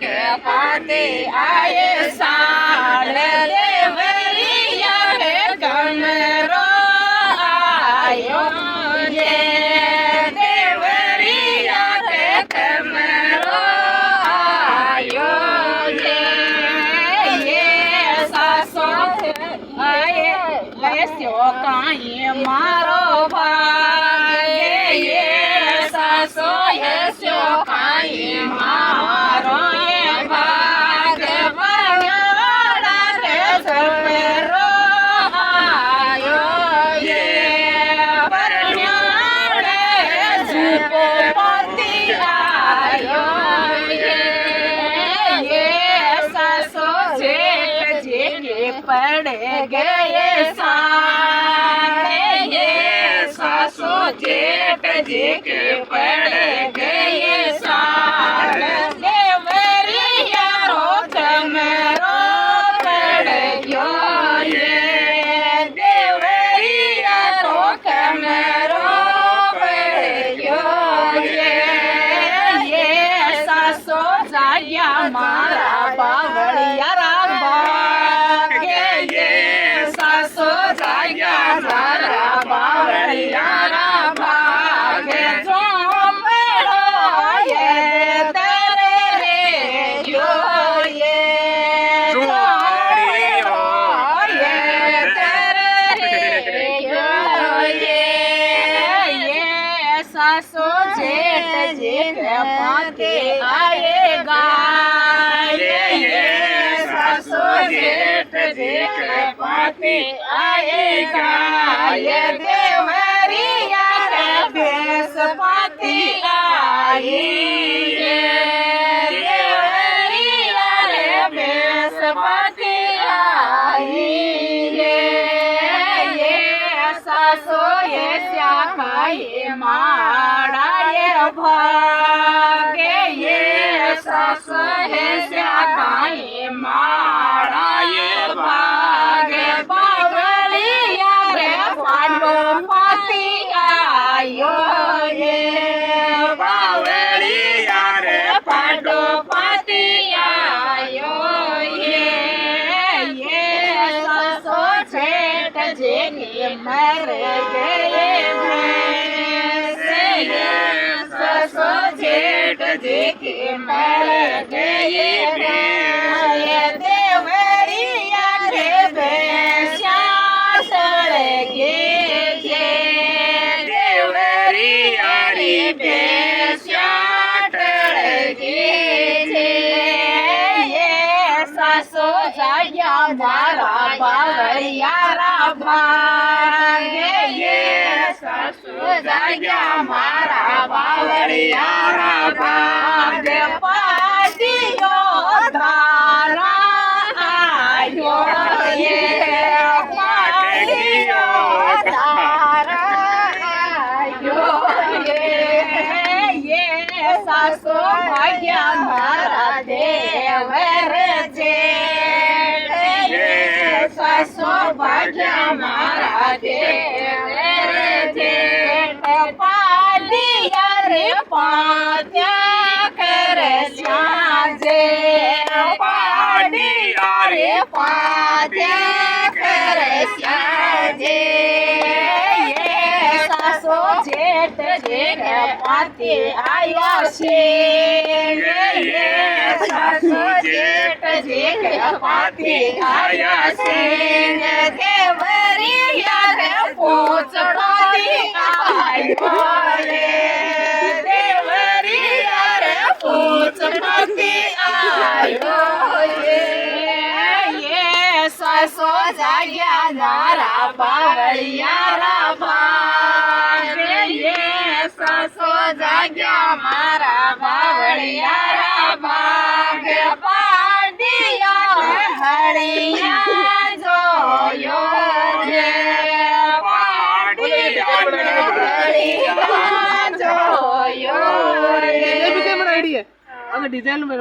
के पाते आए साल देवरिया के कमरो आयो ये देवरिया के कमरो आयो ये सासो आए ऐसो काई मारो भागे ये सासो ऐसो काई मारो ये भाग बंगला के सवेरो आयो ये बरन्याड़े झुको पति आयो ये सासो जेठ जी के पड़ गए साले ये सासो जेठ जी के पड़ गए साल देवरिया रो कमरो पड़ गयो ये देवरिया रो कमरो पड़ गयो ये सासो जाया मारा बावड़िया राबा के ये सासो जाया मारा बावड़िया राबा के जो मेरो ये तेरे रे यो ये जो मेरो ये तेरे रे यो ये सासो जेठ जेठ पाते आएगा ये सासो जेठ जेठ पाते आएगा ये देवरिया के भेष पाती आई ये देवरिया रे भेष पाती आई ये सासो ये श्याखा ये माड़ा ये भागे ये सासो है श्याखा ये माड़ा ये भागे बावड़िया रे पांडो पाती आयो ये बावड़िया रे पांडो पाती आयो ये सासो जेठ जेनी मर गए भैंस ये सासो जेठ जी के मर गए भैंस ये देवरिया रे भैंसा सड़गे ये देवरिया रे भैंसा टड़गे ये सासो जाया मारा बावड़िया भागे ये सासो जाया मारा बावड़िया भागे पादियो धारा आयो ये पादियो धारा आयो ये सासो भाग्या मारा देवर जेठ ये सासो भाग्या मारा देवर जेठ पालिया रे पात्या कर साजे पालिया रे पात्या कर साजे ये सासो जेठ जेठ पाते आया से ये सासो जेठ जेठ पाते आया से देवरिया रे पोचड़ो आयो रे देवरिया रे पोचड़ो आयो ये सासो जाया नारा बावड़िया भागे ये सासो जाया मारा बावड़िया भाग पाडिया हरिया जोयो रे पाडिया हरिया जोयो रे डिजाइन में